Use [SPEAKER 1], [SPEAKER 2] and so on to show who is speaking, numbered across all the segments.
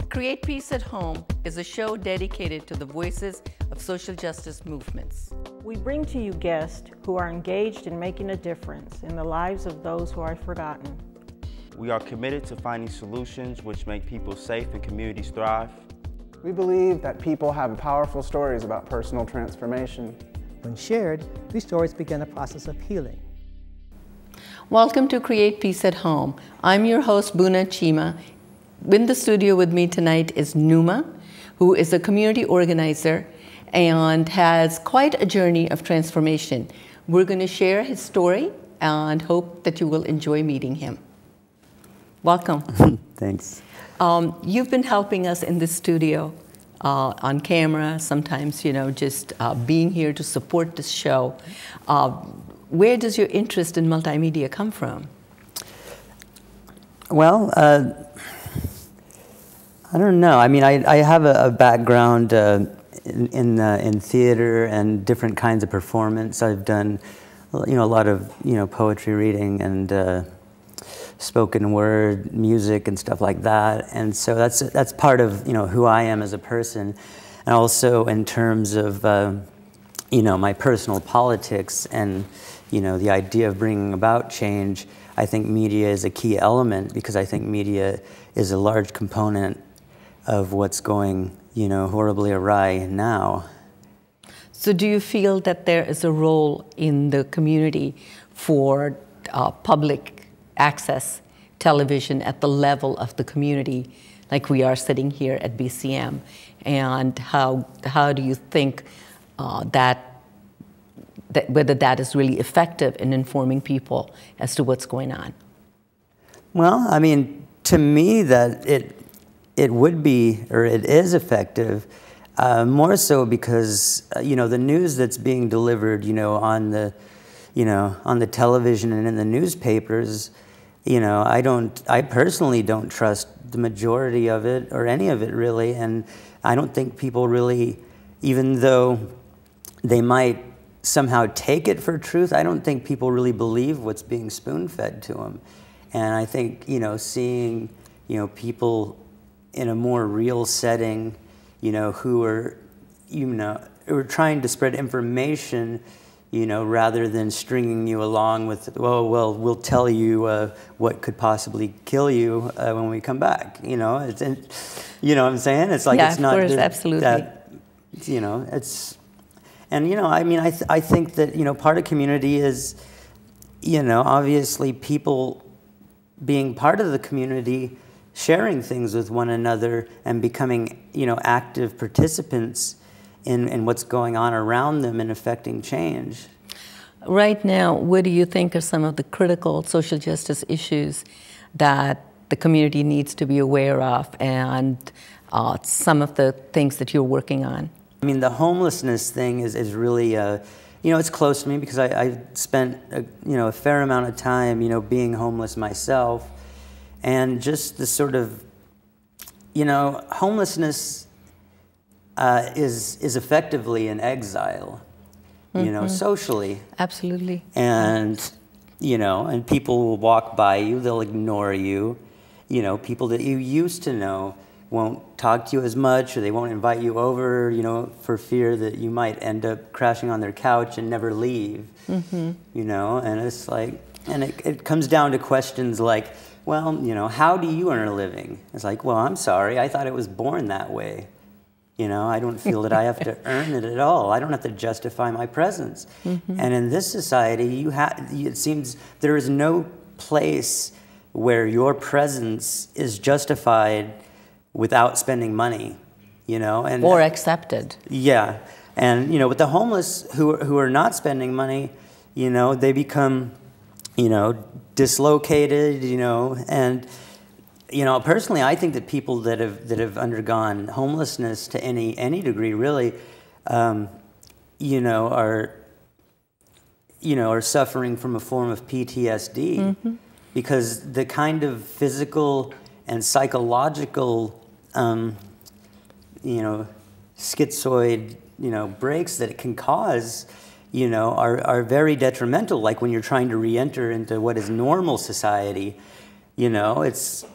[SPEAKER 1] Create Peace at Home is a show dedicated to the voices of social justice movements.
[SPEAKER 2] We bring to you guests who are engaged in making a difference in the lives of those who are forgotten.
[SPEAKER 3] We are committed to finding solutions which make people safe and communities thrive.
[SPEAKER 4] We believe that people have powerful stories about personal transformation.
[SPEAKER 5] When shared, these stories begin a process of healing.
[SPEAKER 1] Welcome to Create Peace at Home. I'm your host, Boona Cheema. In the studio with me tonight is Pneuma, who is a community organizer and has quite a journey of transformation. We're going to share his story and hope that you will enjoy meeting him. Welcome.
[SPEAKER 6] Thanks.
[SPEAKER 1] You've been helping us in the studio on camera, sometimes, just being here to support this show. Where does your interest in multimedia come from?
[SPEAKER 6] Well, I don't know. I mean, I have a background in theater and different kinds of performance. I've done, a lot of, poetry reading and spoken word music and stuff like that. And so that's part of, who I am as a person. And also in terms of, my personal politics and, the idea of bringing about change, I think media is a key element because I think media is a large component of what's going, horribly awry now.
[SPEAKER 1] So do you feel that there is a role in the community for public access television at the level of the community, like we are sitting here at BCM? And how do you think that whether that is really effective in informing people as to what's going on?
[SPEAKER 6] Well, I mean, to me that it would be, or it is effective, more so because, the news that's being delivered, on the television and in the newspapers, I personally don't trust the majority of it or any of it really. And I don't think people really, even though they might somehow take it for truth, I don't think people really believe what's being spoon-fed to them. And I think, seeing, people in a more real setting, who are, who are trying to spread information, rather than stringing you along with, well, we'll tell you what could possibly kill you when we come back. You know what I'm saying? It's like,
[SPEAKER 1] yeah,
[SPEAKER 6] it's not
[SPEAKER 1] of course, absolutely.
[SPEAKER 6] That, it's, and I mean, I think that part of community is, obviously people being part of the community, sharing things with one another and becoming, active participants in what's going on around them and affecting change.
[SPEAKER 1] Right now, what do you think are some of the critical social justice issues that the community needs to be aware of, and some of the things that you're working on?
[SPEAKER 6] I mean, the homelessness thing is really, it's close to me because I spent a fair amount of time, being homeless myself. And just the sort of, homelessness is effectively an exile, socially.
[SPEAKER 1] Absolutely.
[SPEAKER 6] And, and people will walk by you, they'll ignore you. People that you used to know won't talk to you as much, or they won't invite you over, for fear that you might end up crashing on their couch and never leave. And it's like, and it comes down to questions like, well, how do you earn a living? It's like, well, I'm sorry, I thought it was born that way. I don't feel that I have to earn it at all. I don't have to justify my presence. And in this society, it seems there is no place where your presence is justified without spending money, and
[SPEAKER 1] or accepted.
[SPEAKER 6] Yeah, and with the homeless who are not spending money, they become, dislocated, and personally, I think that people that have undergone homelessness to any degree really, are suffering from a form of PTSD, because the kind of physical and psychological, you know, schizoid, you know, breaks that it can cause, you know, are very detrimental. Like when you're trying to re-enter into what is normal society, you know, it's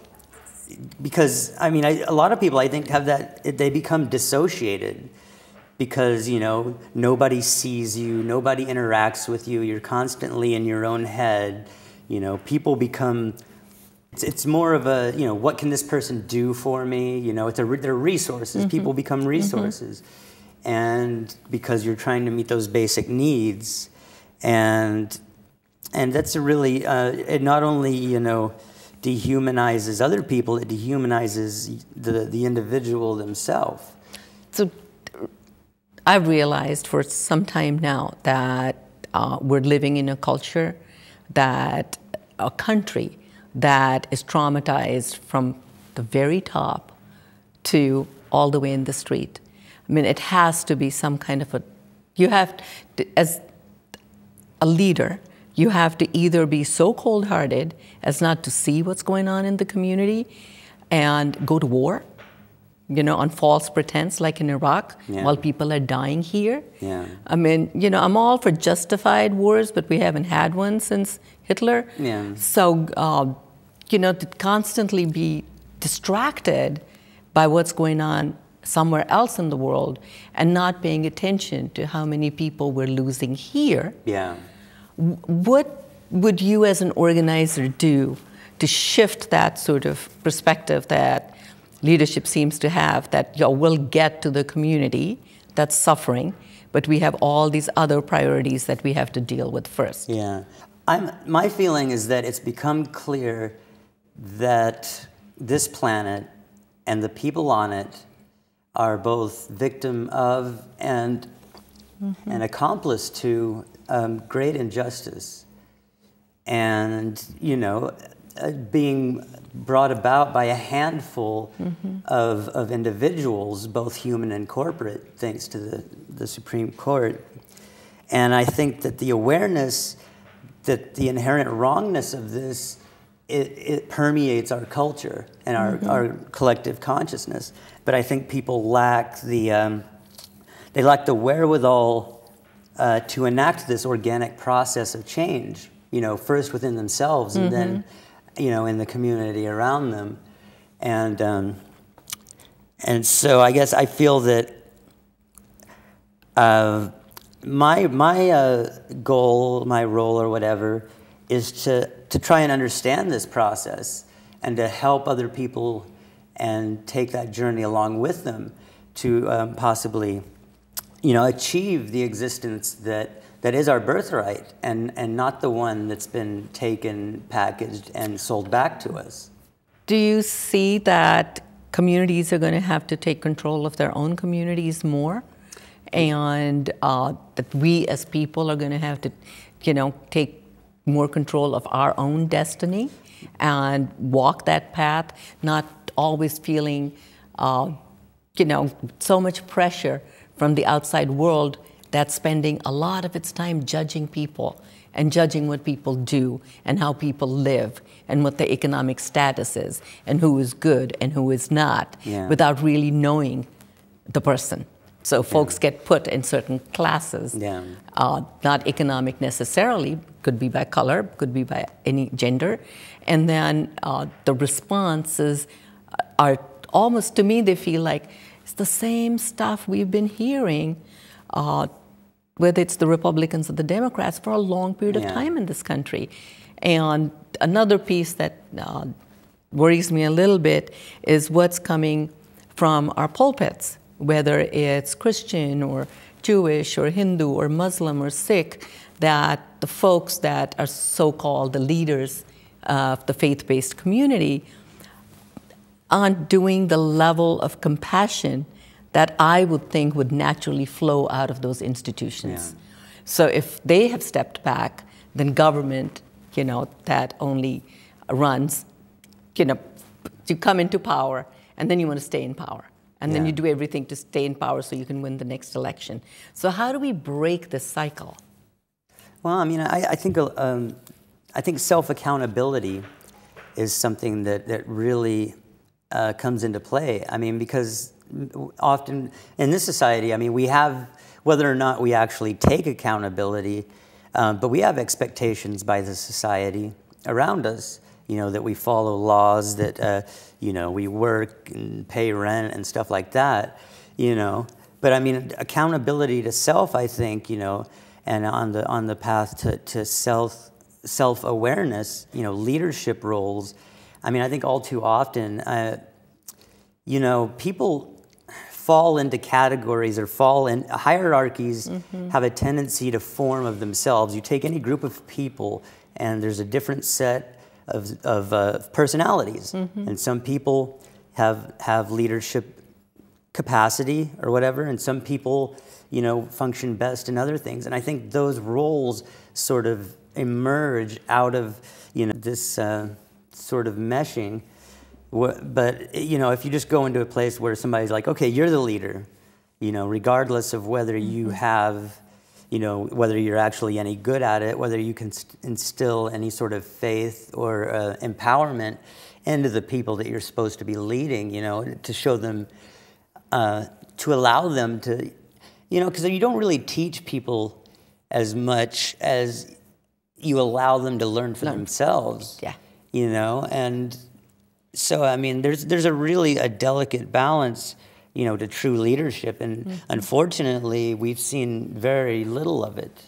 [SPEAKER 6] because, I mean, a lot of people, I think, have that, they become dissociated because, you know, nobody sees you, nobody interacts with you, you're constantly in your own head, you know, people become, it's more of a, you know, what can this person do for me? You know, they're resources, people become resources. And because you're trying to meet those basic needs, and that's a really, it not only, you know, dehumanizes other people, it dehumanizes the individual themselves.
[SPEAKER 1] So I've realized for some time now that we're living in a culture, that a country that is traumatized from the very top to all the way in the street. I mean, it has to be some kind of a, you have to, as a leader, you have to either be so cold-hearted as not to see what's going on in the community and go to war, you know, on false pretense, like in Iraq, while people are dying here. I mean, you know, I'm all for justified wars, but we haven't had one since Hitler. So, you know, to constantly be distracted by what's going on somewhere else in the world and not paying attention to how many people we're losing here. What would you as an organizer do to shift that sort of perspective that leadership seems to have, that, you know, we'll get to the community that's suffering, but we have all these other priorities that we have to deal with first?
[SPEAKER 6] My feeling is that it's become clear that this planet and the people on it are both victim of and an accomplice to great injustice, and, you know, being brought about by a handful of individuals, both human and corporate, thanks to the Supreme Court. And I think that the awareness that the inherent wrongness of this, it permeates our culture and our collective consciousness. But I think people lack the wherewithal to enact this organic process of change, you know, first within themselves and then, you know, in the community around them. And so I guess I feel that my goal, my role or whatever, is to try and understand this process and to help other people and take that journey along with them to possibly, you know, achieve the existence that is our birthright and not the one that's been taken, packaged, and sold back to us.
[SPEAKER 1] Do you see that communities are going to have to take control of their own communities more? And that we as people are going to have to, you know, take more control of our own destiny and walk that path, not always feeling, you know, so much pressure from the outside world that's spending a lot of its time judging people and judging what people do and how people live and what their economic status is and who is good and who is not, without really knowing the person. So folks get put in certain classes, not economic necessarily, could be by color, could be by any gender. And then the responses are almost, to me, they feel like it's the same stuff we've been hearing, whether it's the Republicans or the Democrats, for a long period of time in this country. And another piece that worries me a little bit is what's coming from our pulpits, whether it's Christian or Jewish or Hindu or Muslim or Sikh, that the folks that are so-called the leaders of the faith-based community aren't doing the level of compassion that I would think would naturally flow out of those institutions. So if they have stepped back, then government, you know, that only runs, you know, you come into power and then you want to stay in power. And then you do everything to stay in power so you can win the next election. So how do we break this cycle?
[SPEAKER 6] Well, I mean, I think self-accountability is something that really comes into play. I mean, because often in this society, I mean, we have, whether or not we actually take accountability, but we have expectations by the society around us, you know, that we follow laws, that, you know, we work and pay rent and stuff like that, you know. But I mean, accountability to self, I think, you know, and on the path to self-awareness, you know, leadership roles. I mean, I think all too often, you know, people fall into categories or fall in hierarchies, have a tendency to form of themselves. You take any group of people and there's a different set of personalities. And some people have leadership capacity or whatever, and some people, you know, function best in other things. And I think those roles sort of emerge out of, you know, this sort of meshing. But, you know, if you just go into a place where somebody's like, okay, you're the leader, you know, regardless of whether you have, you know, whether you're actually any good at it, whether you can instill any sort of faith or empowerment into the people that you're supposed to be leading, you know, to show them, to allow them to, you know, because you don't really teach people as much as you allow them to learn for themselves. Yeah. You know, and so, I mean, there's a really delicate balance, you know, to true leadership. And unfortunately, we've seen very little of it.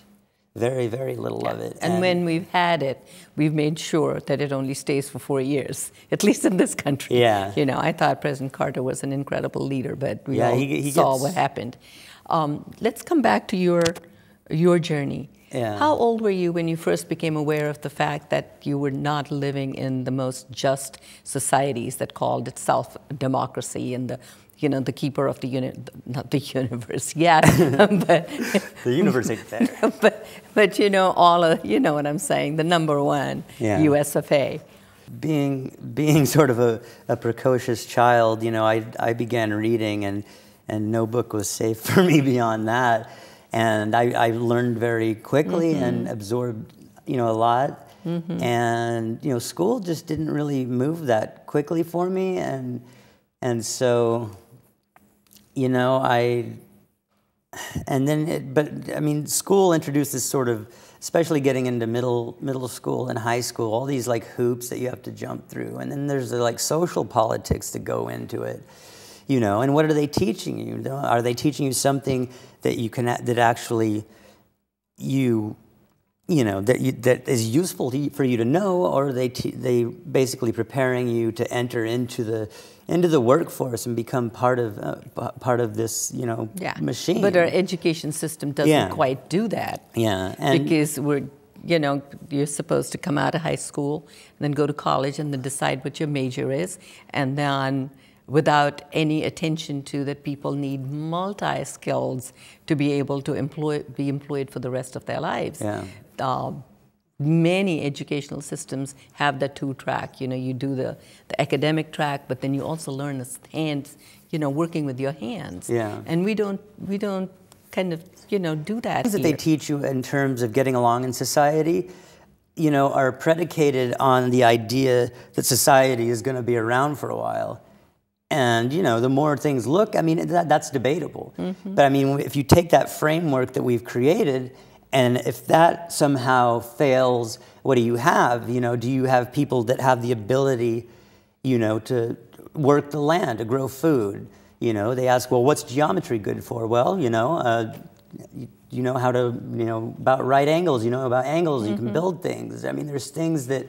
[SPEAKER 6] Very, very little of it.
[SPEAKER 1] And when we've had it, we've made sure that it only stays for 4 years, at least in this country. Yeah. You know, I thought President Carter was an incredible leader, but we all saw what happened. Let's come back to your journey. Yeah. How old were you when you first became aware of the fact that you were not living in the most just societies that called itself democracy and the, you know, the keeper of the not the universe, yeah, but
[SPEAKER 6] the universe ain't there.
[SPEAKER 1] But you know, all of, you know what I'm saying, the number one, US of A.
[SPEAKER 6] Being sort of a precocious child, you know, I began reading, and no book was safe for me beyond that. And I learned very quickly and absorbed, you know, a lot. And, you know, school just didn't really move that quickly for me. And so, you know, but I mean, school introduced this sort of, especially getting into middle school and high school, all these like hoops that you have to jump through. And then there's the like social politics that go into it. You know, and what are they teaching you? Are they teaching you something that you can, that actually you know, that is useful for you to know, or are they basically preparing you to enter into the workforce and become part of this, you know, machine?
[SPEAKER 1] But our education system doesn't quite do that. Yeah, because you know, you're supposed to come out of high school and then go to college and then decide what your major is, and then without any attention to that people need multi-skills to be able to be employed for the rest of their lives. Yeah. Many educational systems have the two-track. You know, you do the academic track, but then you also learn the hands, you know, working with your hands. Yeah. And we don't kind of, you know, do that.
[SPEAKER 6] Things that they teach you in terms of getting along in society, you know, are predicated on the idea that society is going to be around for a while. And, you know, the more things look, I mean, that's debatable. But I mean, if you take that framework that we've created, and if that somehow fails, what do you have? You know, do you have people that have the ability, you know, to work the land, to grow food? You know, they ask, well, what's geometry good for? Well, you know, you know how to, you know, about right angles, you know about angles, you can build things. I mean, there's things that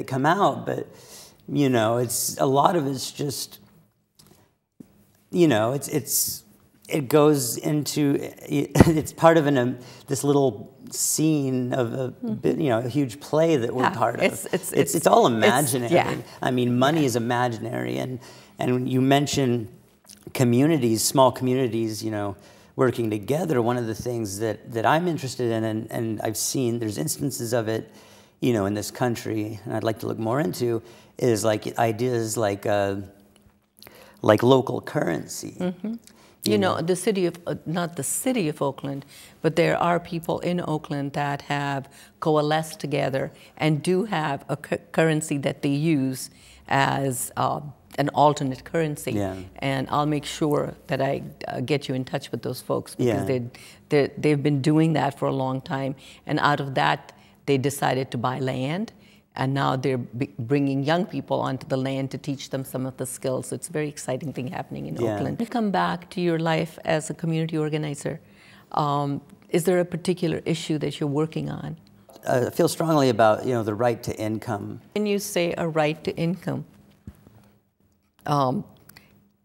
[SPEAKER 6] come out, but you know, it's a lot of it's just, you know, it goes into, it's part of this little scene of you know, a huge play that we're part of. It's all imaginary. I mean, money is imaginary, and you mention communities, small communities, you know, working together. One of the things that I'm interested in, and I've seen, there's instances of it, you know, in this country, and I'd like to look more into, is like ideas like local currency.
[SPEAKER 1] You know, the city of, not the city of Oakland, but there are people in Oakland that have coalesced together and do have a currency that they use as an alternate currency.
[SPEAKER 6] Yeah.
[SPEAKER 1] And I'll make sure that I get you in touch with those folks, because
[SPEAKER 6] Yeah.
[SPEAKER 1] they've been doing that for a long time. And out of that, they decided to buy land. And now they're bringing young people onto the land to teach them some of the skills. So it's a very exciting thing happening in Oakland. To come back to your life as a community organizer, is there a particular issue that you're working on?
[SPEAKER 6] I feel strongly about, you know, the right to income.
[SPEAKER 1] When you say a right to income,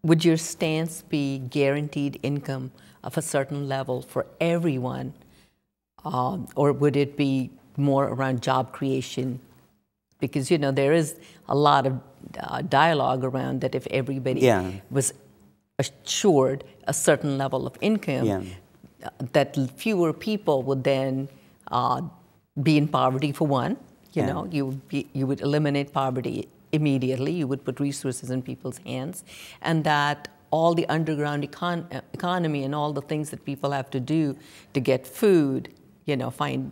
[SPEAKER 1] would your stance be guaranteed income of a certain level for everyone, or would it be more around job creation? Because, you know, there is a lot of dialogue around that if everybody was assured a certain level of income, that fewer people would then be in poverty, for one. You know, you would eliminate poverty immediately. You would put resources in people's hands. And that all the underground economy and all the things that people have to do to get food, you know, find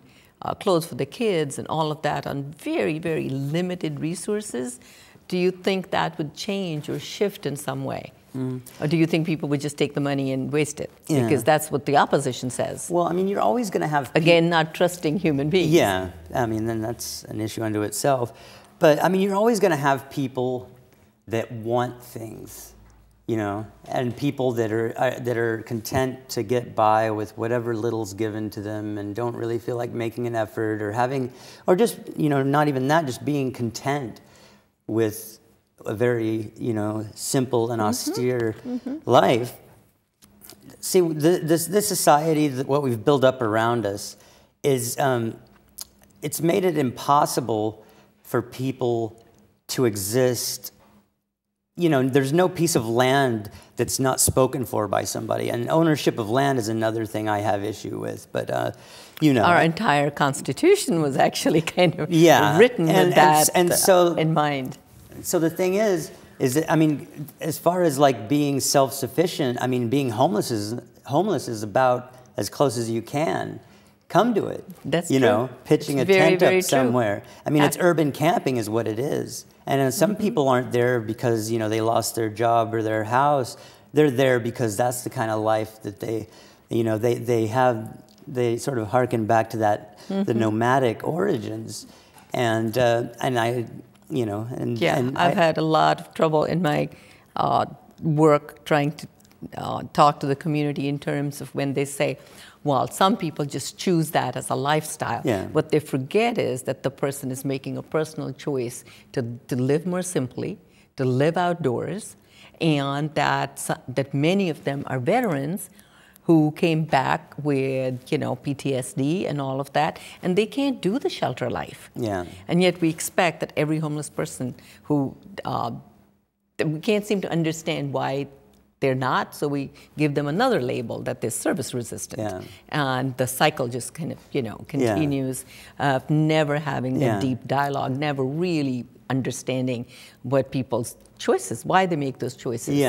[SPEAKER 1] clothes for the kids and all of that on very, very limited resources, do you think that would change or shift in some way? Or do you think people would just take the money and waste it? Because that's what the opposition says.
[SPEAKER 6] Well, I mean, you're always going to have...
[SPEAKER 1] Again, not trusting human beings.
[SPEAKER 6] Yeah, I mean, then that's an issue unto itself. But, I mean, you're always going to have people that want things, you know, and people that are content to get by with whatever little's given to them and don't really feel like making an effort or having, or just, you know, not even that, just being content with a very, you know, simple and austere life. See, this society, what we've built up around us, is it's made it impossible for people to exist. You know, there's no piece of land that's not spoken for by somebody, and ownership of land is another thing I have issue with. But you know,
[SPEAKER 1] our entire Constitution was actually kind of written with that in mind.
[SPEAKER 6] So the thing is that, I mean, as far as like being self-sufficient, I mean, being homeless is about as close as you can come to it.
[SPEAKER 1] That's
[SPEAKER 6] you
[SPEAKER 1] true.
[SPEAKER 6] know, pitching
[SPEAKER 1] it's
[SPEAKER 6] a
[SPEAKER 1] very,
[SPEAKER 6] tent up somewhere.
[SPEAKER 1] True.
[SPEAKER 6] I mean, it's urban camping is what it is. And some people aren't there because, you know, they lost their job or their house. They're there because that's the kind of life that they, you know, they sort of harken back to that, the nomadic origins. And I, you know, and
[SPEAKER 1] I've had a lot of trouble in my work trying to talk to the community in terms of when they say, well, some people just choose that as a lifestyle. What they forget is that the person is making a personal choice to live more simply, to live outdoors, and that many of them are veterans who came back with, you know, PTSD and all of that, and they can't do the shelter life. And yet we expect that every homeless person who, we can't seem to understand why they're not, so we give them another label that they're service resistant. And the cycle just kind of, you know, continues, never having that deep dialogue, never really understanding what people's choices, why they make those choices.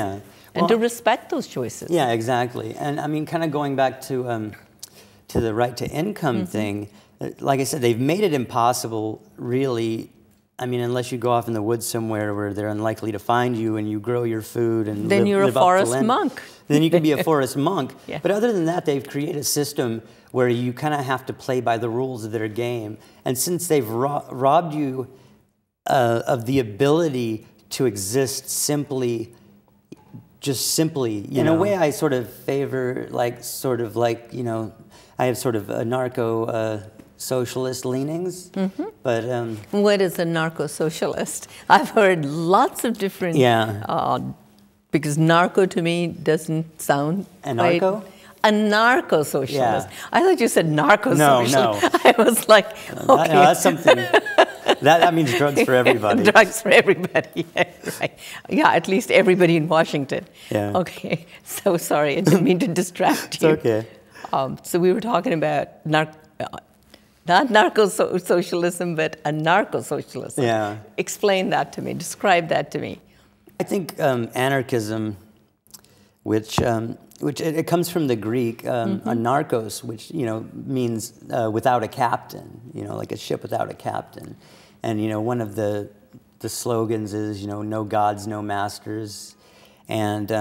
[SPEAKER 1] And to respect those choices.
[SPEAKER 6] Exactly. And I mean, kind of going back to the right to income thing, like I said, they've made it impossible, really. I mean, unless you go off in the woods somewhere where they're unlikely to find you and you grow your food and
[SPEAKER 1] then you're
[SPEAKER 6] live
[SPEAKER 1] a forest monk.
[SPEAKER 6] Then you can be a forest monk. But other than that, they've created a system where you kind of have to play by the rules of their game. And since they've robbed you of the ability to exist simply, just simply, in a way I sort of favor, you know, I have sort of a narco-socialist leanings, but...
[SPEAKER 1] What is a narco-socialist? I've heard lots of different... because narco to me doesn't sound...
[SPEAKER 6] Anarcho?
[SPEAKER 1] A narco-socialist. I thought you said narco-socialist.
[SPEAKER 6] No.
[SPEAKER 1] I was like, okay.
[SPEAKER 6] No, that's something... That means drugs for everybody.
[SPEAKER 1] Drugs for everybody, right. Yeah, at least everybody in Washington. Okay, so sorry, I didn't mean to distract you.
[SPEAKER 6] It's okay.
[SPEAKER 1] So we were talking about not narco-socialism, but a narco-socialism. Explain that to me, describe that to me.
[SPEAKER 6] I think anarchism, which which it comes from the Greek, anarchos, which, you know, means without a captain, you know, like a ship without a captain. And, you know, one of the slogans is, you know, no gods, no masters. And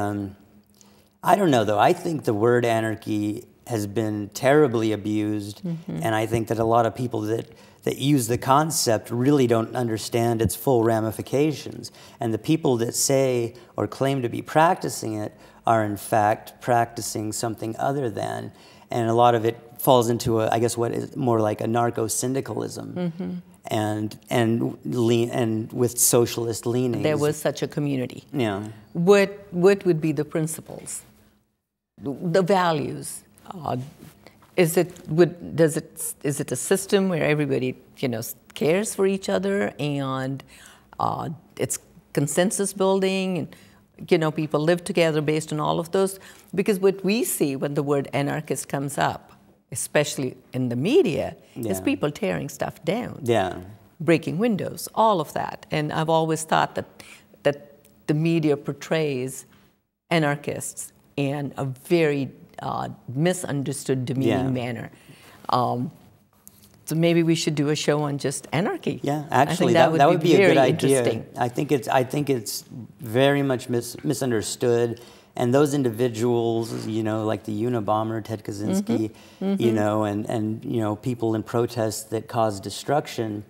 [SPEAKER 6] I don't know, though. I think the word anarchy has been terribly abused, and I think that a lot of people that use the concept really don't understand its full ramifications. And the people that say or claim to be practicing it are in fact practicing something other than. And a lot of it falls into, I guess, what is more like anarcho-syndicalism and with socialist leanings.
[SPEAKER 1] There was such a community.
[SPEAKER 6] Yeah.
[SPEAKER 1] What would be the principles, the values? Is it a system where everybody, you know, cares for each other, and it's consensus building, and, you know, people live together based on all of those? Because what we see when the word anarchist comes up, especially in the media, is people tearing stuff down, breaking windows, all of that. And I've always thought that the media portrays anarchists in a very misunderstood, demeaning manner. So maybe we should do a show on just anarchy.
[SPEAKER 6] Yeah, actually, that would be a good idea. I think it's very much misunderstood. And those individuals, you know, like the Unabomber, Ted Kaczynski, you know, and you know, people in protests that cause destruction,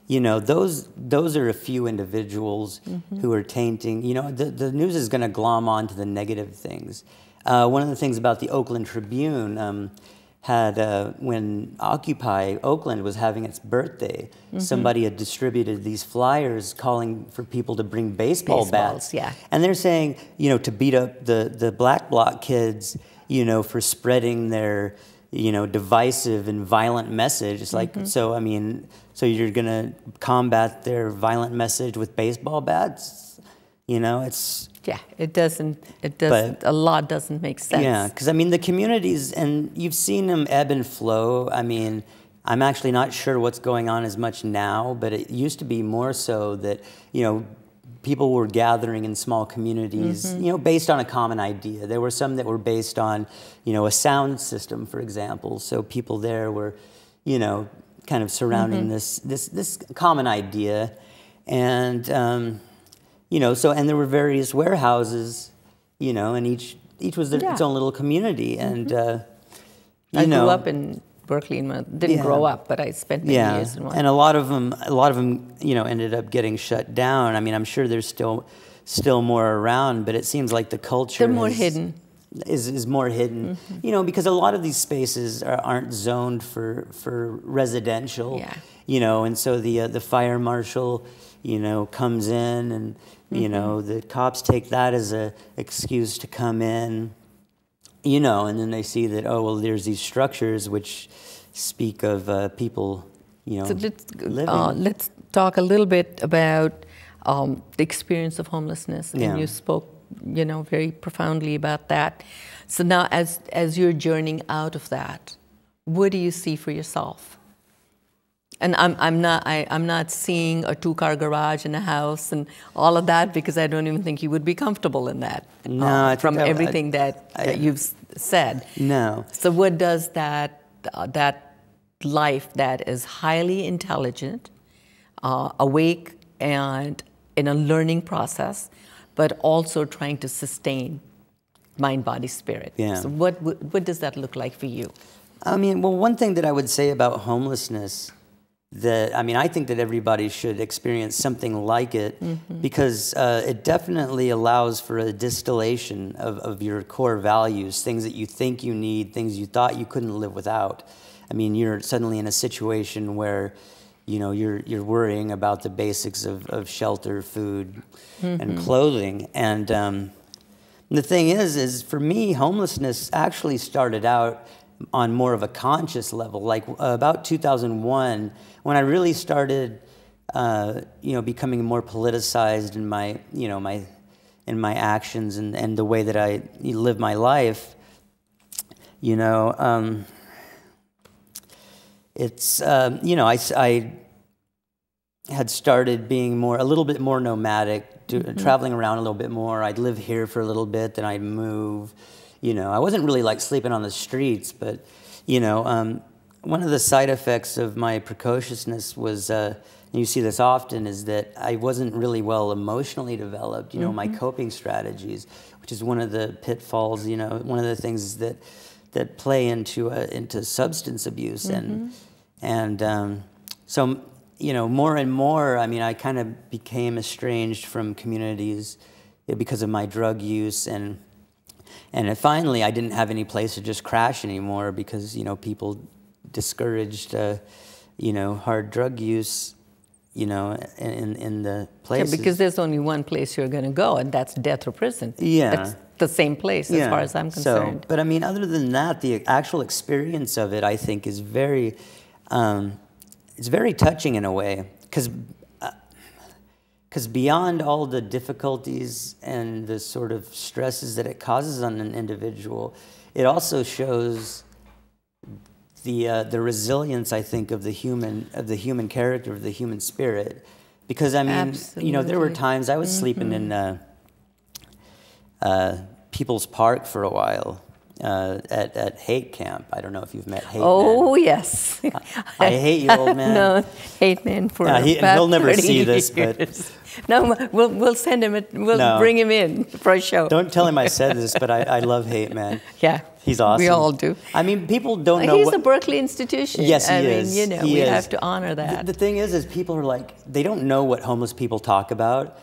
[SPEAKER 6] you know, those are a few individuals who are tainting. You know, the news is going to glom on to the negative things. One of the things about the Oakland Tribune had, when Occupy Oakland was having its birthday, somebody had distributed these flyers calling for people to bring baseball bats.
[SPEAKER 1] Yeah.
[SPEAKER 6] And they're saying, you know, to beat up the Black Bloc kids, you know, for spreading their, you know, divisive and violent message. It's like, so, I mean, so you're going to combat their violent message with baseball bats? You know, it's...
[SPEAKER 1] Yeah, it doesn't, a lot doesn't make sense.
[SPEAKER 6] Yeah, because, I mean, the communities, and you've seen them ebb and flow. I mean, I'm actually not sure what's going on as much now, but it used to be more so that, you know, people were gathering in small communities, you know, based on a common idea. There were some that were based on, you know, a sound system, for example. So people there were, you know, kind of surrounding this common idea. And... you know, so, and there were various warehouses, you know, and each was its own little community. And,
[SPEAKER 1] I grew up in Berkeley, and didn't grow up, but I spent many years in one.
[SPEAKER 6] And a lot of them, you know, ended up getting shut down. I mean, I'm sure there's still more around, but it seems like the culture
[SPEAKER 1] they're more hidden.
[SPEAKER 6] Is more hidden, you know, because a lot of these spaces aren't zoned for residential, you know, and so the fire marshal, you know, comes in, and you know, the cops take that as a excuse to come in, you know, and then they see that, oh, well, there's these structures which speak of people, you know,
[SPEAKER 1] so let's talk a little bit about the experience of homelessness, and you spoke, you know, very profoundly about that. So now, as you're journeying out of that, what do you see for yourself? And I'm not seeing a 2-car garage and a house and all of that, because I don't even think you would be comfortable in that.
[SPEAKER 6] No,
[SPEAKER 1] from everything that you've said.
[SPEAKER 6] No.
[SPEAKER 1] So what does that life that is highly intelligent, awake, and in a learning process, but also trying to sustain mind, body, spirit?
[SPEAKER 6] Yeah.
[SPEAKER 1] So what does that look like for you?
[SPEAKER 6] I mean, well, one thing that I would say about homelessness, that, I mean, I think that everybody should experience something like it, because it definitely allows for a distillation of your core values, things that you think you need, things you thought you couldn't live without. I mean, you're suddenly in a situation where, you know, you're worrying about the basics of shelter, food, and clothing. And the thing is for me, homelessness actually started out on more of a conscious level, like about 2001, when I really started, you know, becoming more politicized in my, you know, in my actions and the way that I live my life. You know, it's you know, I had started being a little bit more nomadic, traveling around a little bit more. I'd live here for a little bit, then I'd move. You know, I wasn't really like sleeping on the streets, but, you know, one of the side effects of my precociousness was, and you see this often, is that I wasn't really well emotionally developed, you know, my coping strategies, which is one of the pitfalls, you know, one of the things that play into substance abuse. So, you know, more and more, I mean, I kind of became estranged from communities because of my drug use, and finally I didn't have any place to just crash anymore because, you know, people discouraged, you know, hard drug use, you know, in the places.
[SPEAKER 1] Yeah, because there's only one place you're going to go, and that's death or prison.
[SPEAKER 6] Yeah.
[SPEAKER 1] That's the same place as far as I'm concerned.
[SPEAKER 6] So, but I mean, other than that, the actual experience of it, I think, is very, it's very touching in a way, because beyond all the difficulties and the sort of stresses that it causes on an individual, it also shows the resilience, I think, of the human character, of the human spirit. Because I mean,
[SPEAKER 1] Absolutely.
[SPEAKER 6] you know, there were times I was sleeping in People's Park for a while at hate camp. I don't know if you've met hate
[SPEAKER 1] Oh,
[SPEAKER 6] man.
[SPEAKER 1] yes.
[SPEAKER 6] I hate you, old man.
[SPEAKER 1] No, hate man for about
[SPEAKER 6] he'll never
[SPEAKER 1] 30
[SPEAKER 6] see this,
[SPEAKER 1] years.
[SPEAKER 6] but
[SPEAKER 1] No, we'll send him. We'll bring him in for a show.
[SPEAKER 6] Don't tell him I said this, but I love hate man.
[SPEAKER 1] Yeah,
[SPEAKER 6] he's awesome.
[SPEAKER 1] We all do.
[SPEAKER 6] I mean, people don't know.
[SPEAKER 1] He's a Berkeley institution.
[SPEAKER 6] Yes, he
[SPEAKER 1] I
[SPEAKER 6] is.
[SPEAKER 1] mean, you know,
[SPEAKER 6] He
[SPEAKER 1] we
[SPEAKER 6] is.
[SPEAKER 1] have to honor that.
[SPEAKER 6] The thing is people are like, they don't know what homeless people talk about.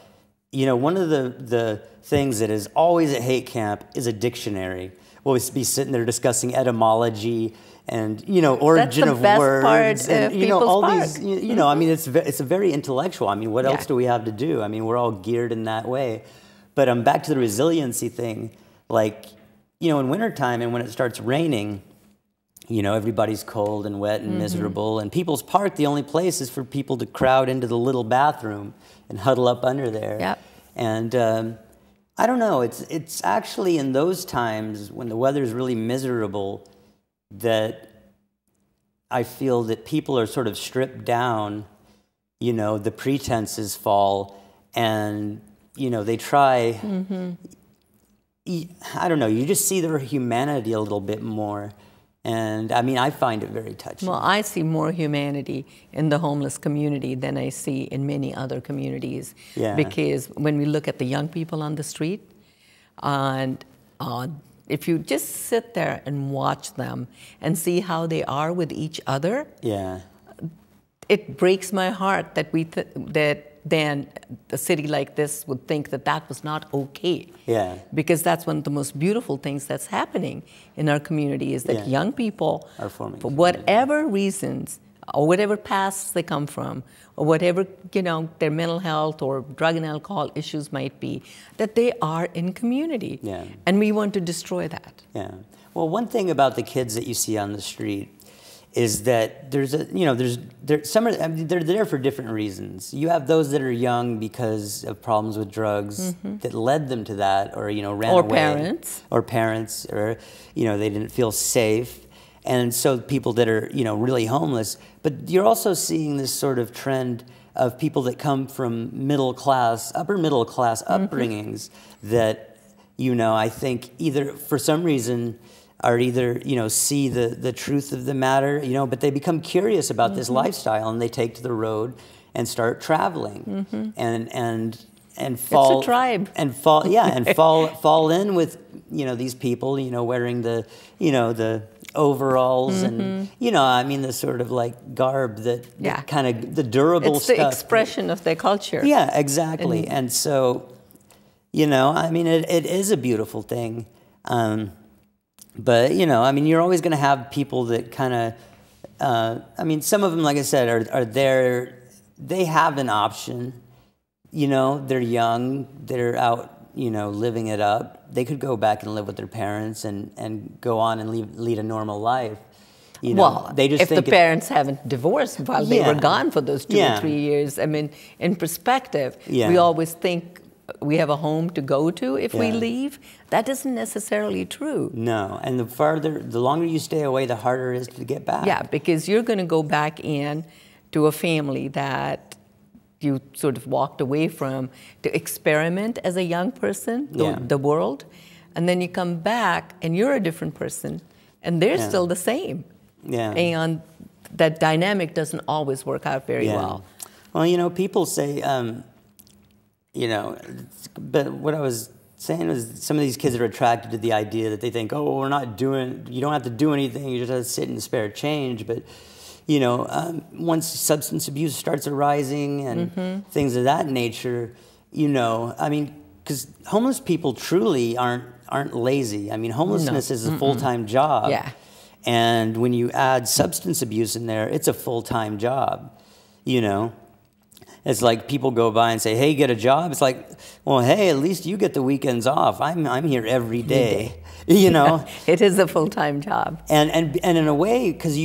[SPEAKER 6] You know, one of the things that is always at hate camp is a dictionary. We'll be sitting there discussing etymology and, you know, origin of words.
[SPEAKER 1] That's the best part
[SPEAKER 6] and,
[SPEAKER 1] of
[SPEAKER 6] you know,
[SPEAKER 1] People's
[SPEAKER 6] all
[SPEAKER 1] Park.
[SPEAKER 6] these, you know, I mean, it's a very intellectual. I mean, what else do we have to do? I mean, we're all geared in that way. But back to the resiliency thing, like, you know, in wintertime and when it starts raining, you know, everybody's cold and wet and miserable. And People's Park, the only place is for people to crowd into the little bathroom and huddle up under there.
[SPEAKER 1] Yep.
[SPEAKER 6] And I don't know, it's actually in those times when the weather's really miserable that I feel that people are sort of stripped down, you know, the pretenses fall, and, you know, they try, I don't know, you just see their humanity a little bit more. And I mean, I find it very touching.
[SPEAKER 1] Well, I see more humanity in the homeless community than I see in many other communities.
[SPEAKER 6] Yeah.
[SPEAKER 1] Because when we look at the young people on the street, and if you just sit there and watch them and see how they are with each other,
[SPEAKER 6] Yeah.
[SPEAKER 1] it breaks my heart that that then a city like this would think that that was not okay.
[SPEAKER 6] Yeah.
[SPEAKER 1] Because that's one of the most beautiful things that's happening in our community is that young people,
[SPEAKER 6] are forming
[SPEAKER 1] for whatever reasons, or whatever pasts they come from, or whatever, you know, their mental health or drug and alcohol issues might be, that they are in community.
[SPEAKER 6] Yeah.
[SPEAKER 1] And we want to destroy that.
[SPEAKER 6] Yeah. Well, one thing about the kids that you see on the street is that there's a, you know, I mean, they're there for different reasons. You have those that are young because of problems with drugs that led them to that, or, you know, ran away. Or parents, or, you know, they didn't feel safe. And so people that are, you know, really homeless. But you're also seeing this sort of trend of people that come from middle class, upper middle class upbringings that, you know, I think either for some reason are either, you know, see the truth of the matter, you know, but they become curious about this lifestyle and they take to the road and start traveling and fall.
[SPEAKER 1] It's a tribe.
[SPEAKER 6] And fall, yeah, and fall in with, you know, these people, you know, wearing the, you know, the overalls and, you know, I mean, the sort of like garb that kind of the durable stuff.
[SPEAKER 1] It's the expression of their culture.
[SPEAKER 6] Yeah, exactly. And so, you know, I mean, it is a beautiful thing. But, you know, I mean, you're always going to have people that kind of, I mean, some of them, like I said, are there, they have an option. You know, they're young, they're out, you know, living it up. They could go back and live with their parents and go on and lead a normal life. You know,
[SPEAKER 1] well,
[SPEAKER 6] they just
[SPEAKER 1] if the parents haven't divorced while they were gone for those 2 or 3 years, I mean, in perspective, we always think we have a home to go to if we leave. That isn't necessarily true.
[SPEAKER 6] No, and the longer you stay away, the harder it is to get back.
[SPEAKER 1] Yeah, because you're going to go back in to a family that you sort of walked away from to experiment as a young person, the world. and then you come back and you're a different person, and they're still the same.
[SPEAKER 6] Yeah.
[SPEAKER 1] And that dynamic doesn't always work out very well.
[SPEAKER 6] Well, you know, people say, you know, but what I was saying was some of these kids are attracted to the idea that they think, oh, well, you don't have to do anything, you just have to sit and spare change. But, you know, once substance abuse starts arising and things of that nature, you know, I mean, because homeless people truly aren't lazy. I mean, homelessness is a full-time job.
[SPEAKER 1] Yeah.
[SPEAKER 6] And when you add substance abuse in there, it's a full-time job, you know. It's like people go by and say, hey, get a job. It's like, well, hey, at least you get the weekends off. I'm here every day, you know.
[SPEAKER 1] It is a full-time job.
[SPEAKER 6] And in a way, because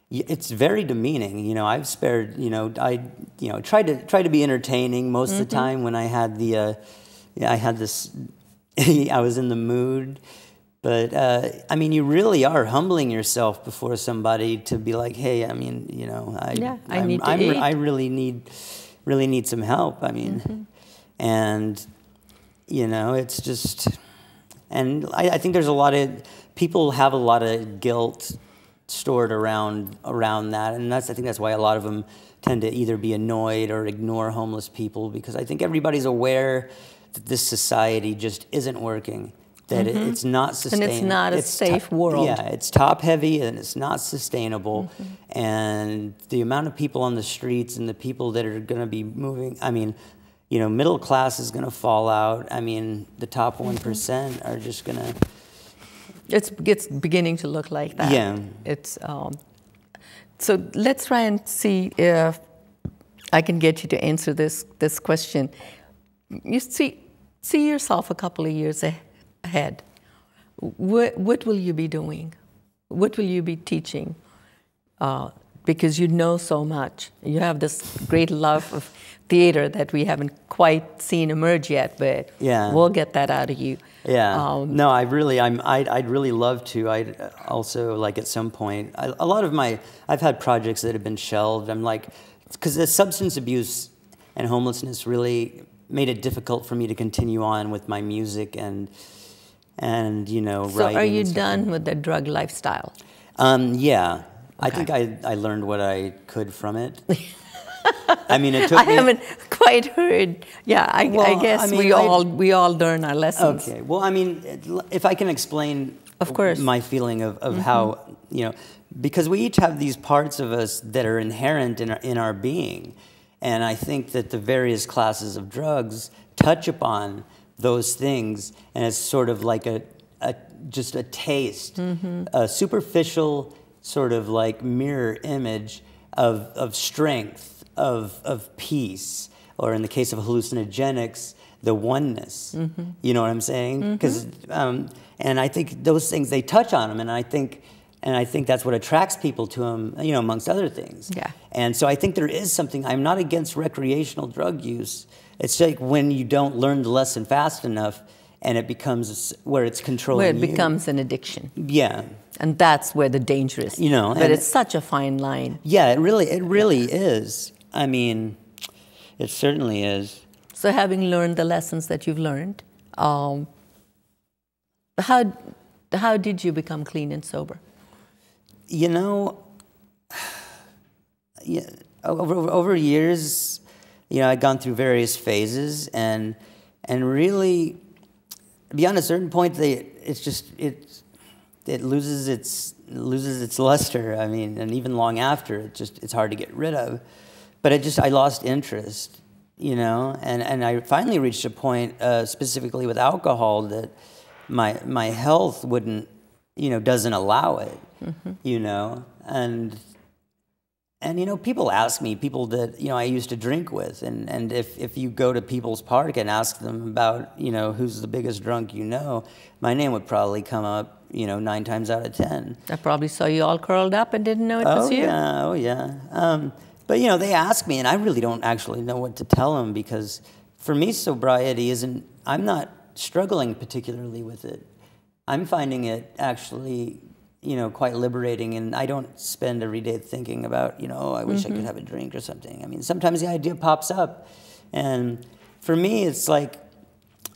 [SPEAKER 6] it's very demeaning. You know, I've spared, you know, I tried to be entertaining most of the time when I had I was in the mood. But, I mean, you really are humbling yourself before somebody to be like, hey, I mean, you know, I really need some help. I mean, and, you know, it's just, and I think there's a lot of, people have a lot of guilt stored around that. And I think that's why a lot of them tend to either be annoyed or ignore homeless people, because I think everybody's aware that this society just isn't working. That it's not sustainable.
[SPEAKER 1] And it's not a safe world.
[SPEAKER 6] Yeah, it's top heavy and it's not sustainable. And the amount of people on the streets and the people that are going to be moving, I mean, you know, middle class is going to fall out. I mean, the top 1% are just going to...
[SPEAKER 1] It's beginning to look like that.
[SPEAKER 6] Yeah.
[SPEAKER 1] It's, so let's try and see if I can get you to answer this question. You see yourself a couple of years ahead. What will you be doing? What will you be teaching? Because you know so much. You have this great love of theater that we haven't quite seen emerge yet, but we'll get that out of you.
[SPEAKER 6] Yeah. No, I'd really love to. I'd also, like, at some point, I've had projects that have been shelved. I'm like, because the substance abuse and homelessness really made it difficult for me to continue on with my music and you know, writing.
[SPEAKER 1] So are you done with the drug lifestyle?
[SPEAKER 6] Yeah. Okay. I think I learned what I could from it. I mean, it took me... I
[SPEAKER 1] haven't quite heard. Yeah, I guess I mean, we all learn our lessons.
[SPEAKER 6] Okay. Well, I mean, if I can explain,
[SPEAKER 1] of course,
[SPEAKER 6] my feeling of how, you know, because we each have these parts of us that are inherent in our being, and I think that the various classes of drugs touch upon those things, and it's sort of like just a taste, a superficial sort of like mirror image of strength, of peace, or in the case of hallucinogenics, the oneness. You know what I'm saying? Because and I think those things, they touch on them, and I think that's what attracts people to them, you know, amongst other things.
[SPEAKER 1] Yeah.
[SPEAKER 6] And so I think there is something. I'm not against recreational drug use. It's like when you don't learn the lesson fast enough, and it becomes where it's controlling you.
[SPEAKER 1] Where it becomes an addiction.
[SPEAKER 6] Yeah.
[SPEAKER 1] And that's where the danger is.
[SPEAKER 6] You know,
[SPEAKER 1] but it's such a fine line.
[SPEAKER 6] Yeah, it really is. I mean, it certainly is.
[SPEAKER 1] So having learned the lessons that you've learned, how did you become clean and sober?
[SPEAKER 6] You know, yeah, over years, you know, I'd gone through various phases, and really, beyond a certain point, it loses its luster. I mean, and even long after, it's hard to get rid of. But I lost interest, you know, and I finally reached a point, specifically with alcohol, that my health wouldn't, you know, doesn't allow it, you know, and you know, people ask me, people that, you know, I used to drink with, and if you go to People's Park and ask them about, you know, who's the biggest drunk you know, my name would probably come up, you know, 9 times out of 10.
[SPEAKER 1] I probably saw you all curled up and didn't know it was you.
[SPEAKER 6] Oh yeah. But, you know, they ask me, and I really don't actually know what to tell them, because for me, sobriety I'm not struggling particularly with it. I'm finding it actually, you know, quite liberating, and I don't spend every day thinking about, you know, I wish I could have a drink or something. I mean, sometimes the idea pops up, and for me, it's like,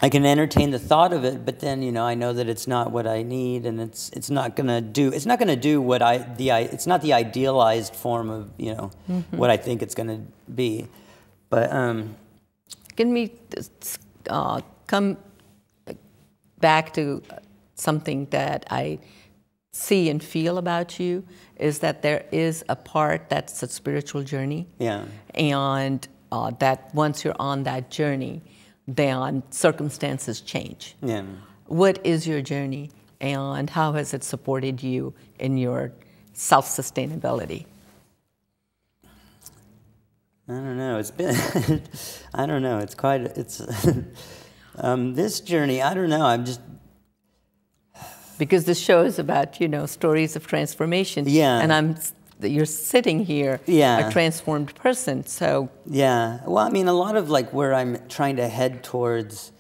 [SPEAKER 6] I can entertain the thought of it, but then, you know, I know that it's not what I need, and it's not gonna do what it's not the idealized form of, you know, what I think it's gonna be. But
[SPEAKER 1] can we come back to something that I see and feel about you, is that there is a part that's a spiritual journey.
[SPEAKER 6] Yeah.
[SPEAKER 1] And that once you're on that journey, then circumstances change.
[SPEAKER 6] Yeah.
[SPEAKER 1] What is your journey, and how has it supported you in your self-sustainability?
[SPEAKER 6] I don't know. It's been, I don't know. It's quite, this journey, I don't know. I'm just.
[SPEAKER 1] Because this show is about, you know, stories of transformation.
[SPEAKER 6] Yeah.
[SPEAKER 1] And you're sitting here,
[SPEAKER 6] yeah,
[SPEAKER 1] a transformed person, so.
[SPEAKER 6] Yeah. Well, I mean, a lot of like where I'm trying to head towards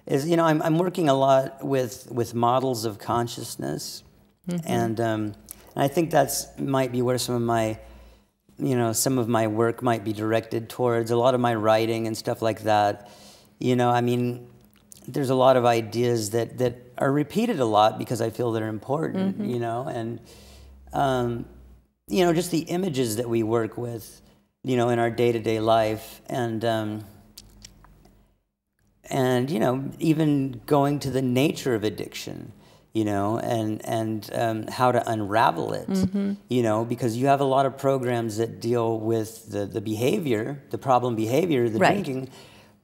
[SPEAKER 6] is, you know, I'm working a lot with models of consciousness. And I think might be where some of my work might be directed towards, a lot of my writing and stuff like that. You know, I mean, there's a lot of ideas that are repeated a lot because I feel they're important, you know, and, you know, just the images that we work with, you know, in our day-to-day life, and you know, even going to the nature of addiction, you know, and how to unravel it, you know, because you have a lot of programs that deal with the behavior, the problem behavior, the drinking,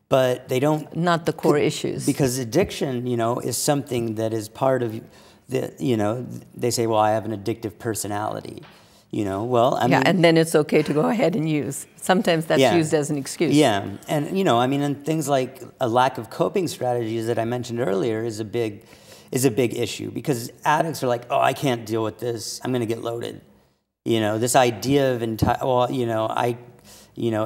[SPEAKER 6] but they don't...
[SPEAKER 1] Not the core issues.
[SPEAKER 6] Because addiction, you know, is something that is part of the, you know, they say, well, I have an addictive personality, you know, well, I mean...
[SPEAKER 1] and then it's okay to go ahead and use. Sometimes that's used as an excuse.
[SPEAKER 6] Yeah, and, you know, I mean, and things like a lack of coping strategies that I mentioned earlier is a big issue, because addicts are like, oh, I can't deal with this, I'm going to get loaded. You know, this idea of,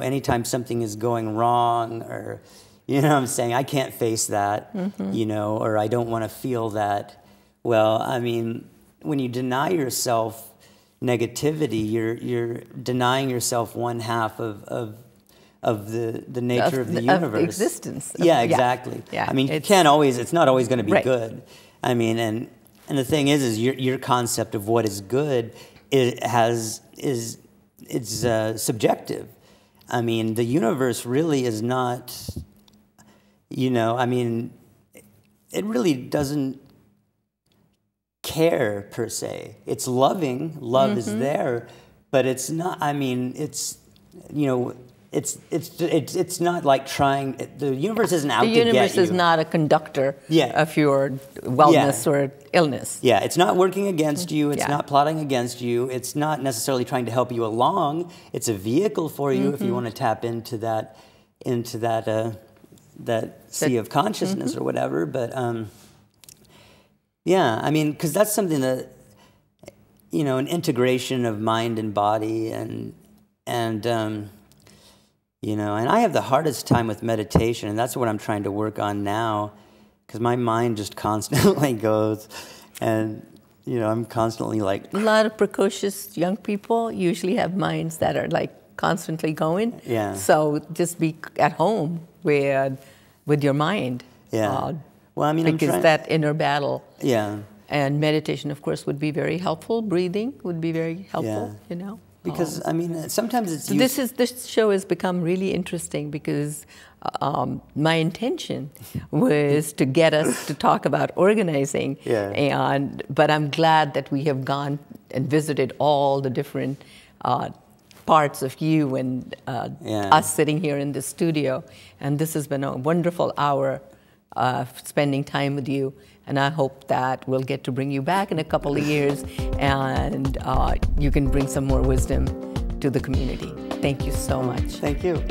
[SPEAKER 6] anytime something is going wrong, or, you know what I'm saying, I can't face that, you know, or I don't want to feel that. Well, I mean, when you deny yourself negativity, you're denying yourself one half of the nature of the universe.
[SPEAKER 1] Of existence.
[SPEAKER 6] Yeah, exactly.
[SPEAKER 1] Yeah.
[SPEAKER 6] I mean, it's not always going to be good. I mean, and the thing is your concept of what is good it's subjective. I mean, the universe really is not, you know, I mean, it really doesn't care per se. It's loving, love is there, but it's not, I mean, it's, you know, it's not like trying, the universe isn't out to get you.
[SPEAKER 1] The universe is not a conductor of your wellness or illness.
[SPEAKER 6] Yeah, it's not working against you, it's not plotting against you, it's not necessarily trying to help you along, it's a vehicle for you if you want to tap into that sea of consciousness or whatever, but yeah, I mean, because that's something that, you know, an integration of mind and body, and you know, and I have the hardest time with meditation, and that's what I'm trying to work on now, because my mind just constantly goes, and, you know, I'm constantly like...
[SPEAKER 1] A lot of precocious young people usually have minds that are like constantly going.
[SPEAKER 6] Yeah.
[SPEAKER 1] So just be at home with your mind.
[SPEAKER 6] Yeah. Well, I mean,
[SPEAKER 1] because that inner battle.
[SPEAKER 6] Yeah.
[SPEAKER 1] And meditation, of course, would be very helpful. Breathing would be very helpful, you know.
[SPEAKER 6] Because, I mean, sometimes it's...
[SPEAKER 1] So this show has become really interesting because my intention was to get us to talk about organizing. But I'm glad that we have gone and visited all the different parts of you and us sitting here in the studio. And this has been a wonderful hour spending time with you. And I hope that we'll get to bring you back in a couple of years, and you can bring some more wisdom to the community. Thank you so much.
[SPEAKER 6] Thank you.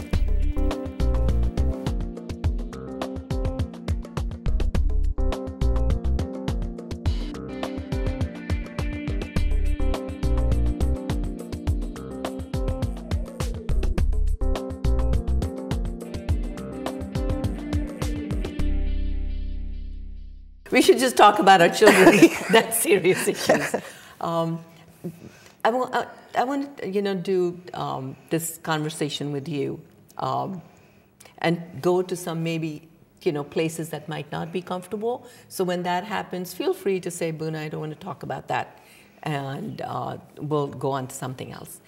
[SPEAKER 1] We should just talk about our children. That's serious issues. I want to, you know, do this conversation with you, and go to some maybe places that might not be comfortable. So when that happens, feel free to say, Boona, I don't want to talk about that, and we'll go on to something else.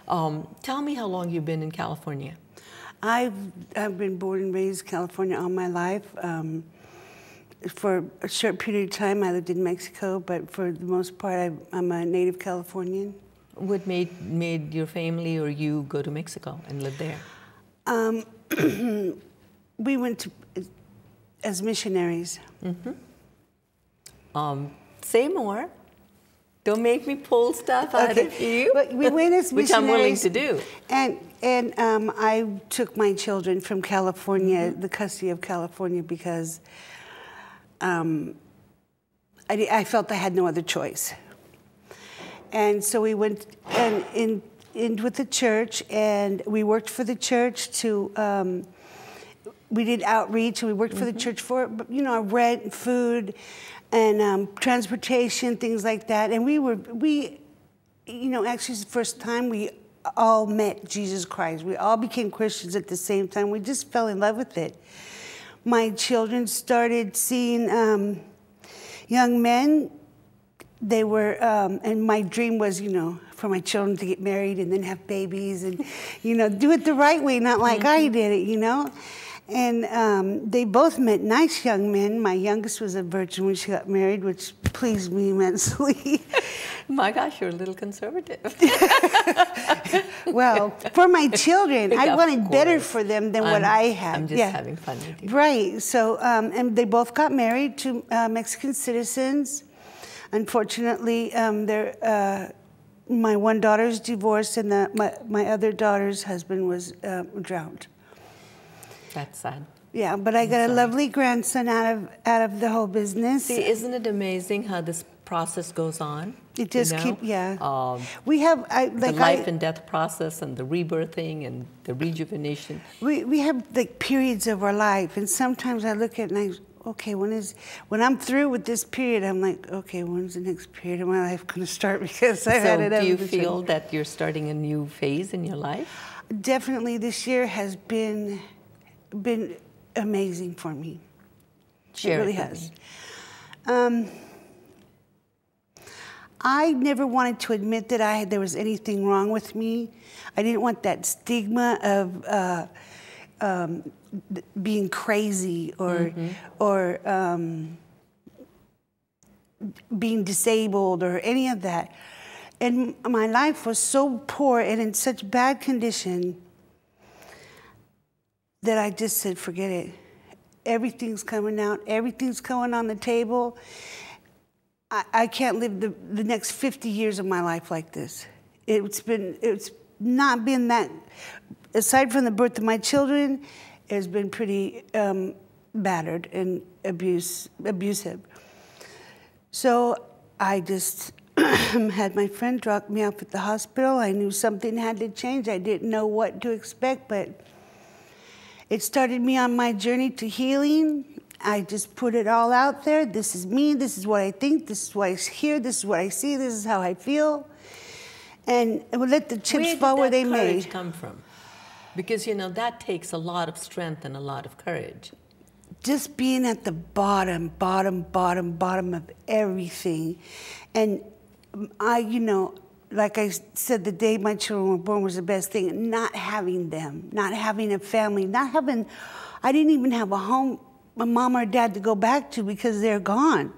[SPEAKER 1] Tell me how long you've been in California.
[SPEAKER 7] I've been born and raised in California all my life. For a short period of time, I lived in Mexico, but for the most part, I'm a native Californian.
[SPEAKER 1] What made your family or you go to Mexico and live there?
[SPEAKER 7] We went as missionaries.
[SPEAKER 1] Say more. Don't make me pull stuff out of you.
[SPEAKER 7] But we went as missionaries.
[SPEAKER 1] Which I'm willing to do.
[SPEAKER 7] And I took my children from California, the custody of California, because I felt I had no other choice. And so we went in with the church, and we worked for the church to, we did outreach, and we worked for the church for, rent, food, and transportation, things like that. And actually it's the first time we all met Jesus Christ. We all became Christians at the same time. We just fell in love with it. My children started seeing young men. They were, and my dream was, for my children to get married and then have babies and, do it the right way, not like I did it, And they both met nice young men. My youngest was a virgin when she got married, which pleased me immensely.
[SPEAKER 1] My gosh, you're a little conservative.
[SPEAKER 7] Well, for my children, I wanted better for them than what I had.
[SPEAKER 1] I'm just having fun with you.
[SPEAKER 7] Right. So, and they both got married to Mexican citizens. Unfortunately, my one daughter's divorced, and my other daughter's husband was drowned.
[SPEAKER 1] That's sad.
[SPEAKER 7] Yeah, but I got a lovely grandson out of the whole business.
[SPEAKER 1] See, isn't it amazing how this process goes on?
[SPEAKER 7] It just we have
[SPEAKER 1] the life and death process, and the rebirthing, and the rejuvenation.
[SPEAKER 7] We have like periods of our life, and sometimes I look at it and okay, when I'm through with this period, I'm like, okay, when's the next period of my life going to start? Because I've had it.
[SPEAKER 1] So do you feel that you're starting a new phase in your life?
[SPEAKER 7] Definitely, this year has been amazing for me. It really has. I never wanted to admit that there was anything wrong with me. I didn't want that stigma of being crazy or being disabled or any of that. And my life was so poor and in such bad condition that I just said, forget it. Everything's coming out. Everything's coming on the table. I can't live the next 50 years of my life like this. It's not been that, aside from the birth of my children, it's been pretty battered and abusive. So I just had my friend drop me off at the hospital. I knew something had to change. I didn't know what to expect, but it started me on my journey to healing. I just put it all out there. This is me. This is what I think. This is what I hear. This is what I see. This is how I feel. And we'll let the chips fall where they may.
[SPEAKER 1] Where did that courage come from? Because, that takes a lot of strength and a lot of courage.
[SPEAKER 7] Just being at the bottom of everything. And like I said, the day my children were born was the best thing. Not having them, not having a family, I didn't even have a home, a mom or dad to go back to because they're gone.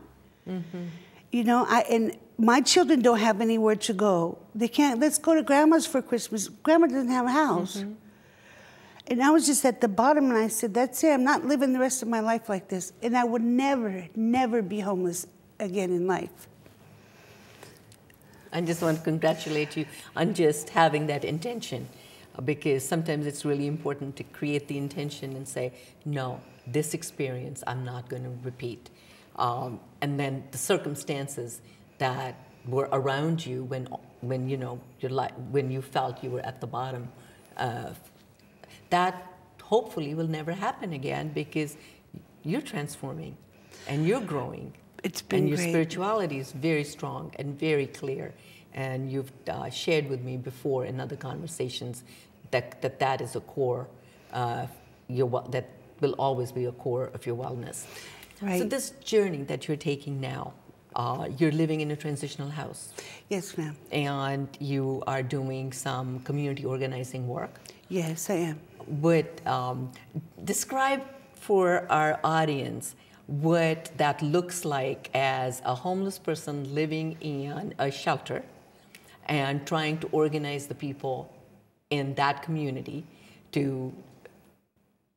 [SPEAKER 7] And my children don't have anywhere to go. They can't, let's go to grandma's for Christmas. Grandma doesn't have a house. And I was just at the bottom, and I said, that's it. I'm not living the rest of my life like this. And I would never be homeless again in life.
[SPEAKER 1] I just want to congratulate you on just having that intention, because sometimes it's really important to create the intention and say, no, this experience I'm not going to repeat. And then the circumstances that were around you when you felt you were at the bottom, that hopefully will never happen again, because you're transforming and you're growing.
[SPEAKER 7] It's been
[SPEAKER 1] and your
[SPEAKER 7] great.
[SPEAKER 1] Spirituality is very strong and very clear. And you've shared with me before in other conversations that is a core, that will always be a core of your wellness.
[SPEAKER 7] Right.
[SPEAKER 1] So this journey that you're taking now, you're living in a transitional house.
[SPEAKER 7] Yes, ma'am.
[SPEAKER 1] And you are doing some community organizing work.
[SPEAKER 7] Yes, I am.
[SPEAKER 1] Would describe for our audience what that looks like as a homeless person living in a shelter and trying to organize the people in that community to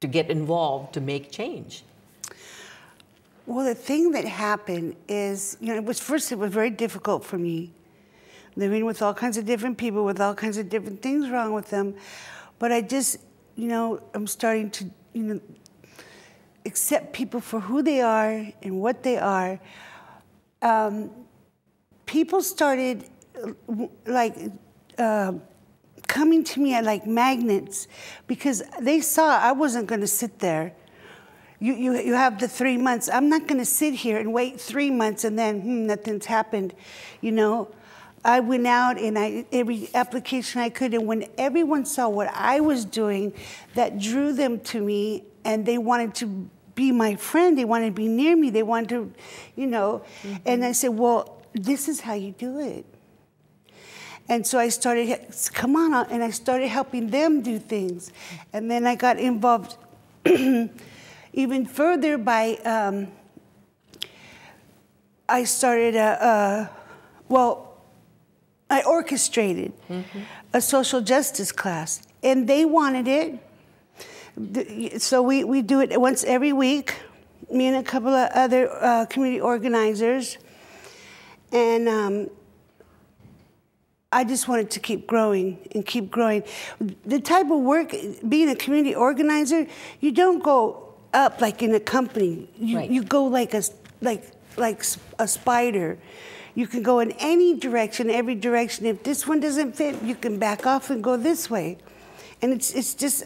[SPEAKER 1] get involved to make change.
[SPEAKER 7] Well, the thing that happened is, it was very difficult for me, living with all kinds of different people, with all kinds of different things wrong with them. But I just, I'm starting to, accept people for who they are and what they are. People started, coming to me like magnets because they saw I wasn't going to sit there. You have the 3 months. I'm not going to sit here and wait 3 months and then nothing's happened. I went out and every application I could, and when everyone saw what I was doing, that drew them to me, and they wanted to be my friend. They wanted to be near me. They wanted to, And I said, well, this is how you do it. And so I started, come on, and I started helping them do things. And then I got involved even further by, I started I orchestrated a social justice class, and they wanted it. So we do it once every week, me and a couple of other community organizers. And I just wanted to keep growing and keep growing. The type of work, being a community organizer, you don't go up like in a company. You go like a spider. You can go in any direction, every direction. If this one doesn't fit, you can back off and go this way. And it's just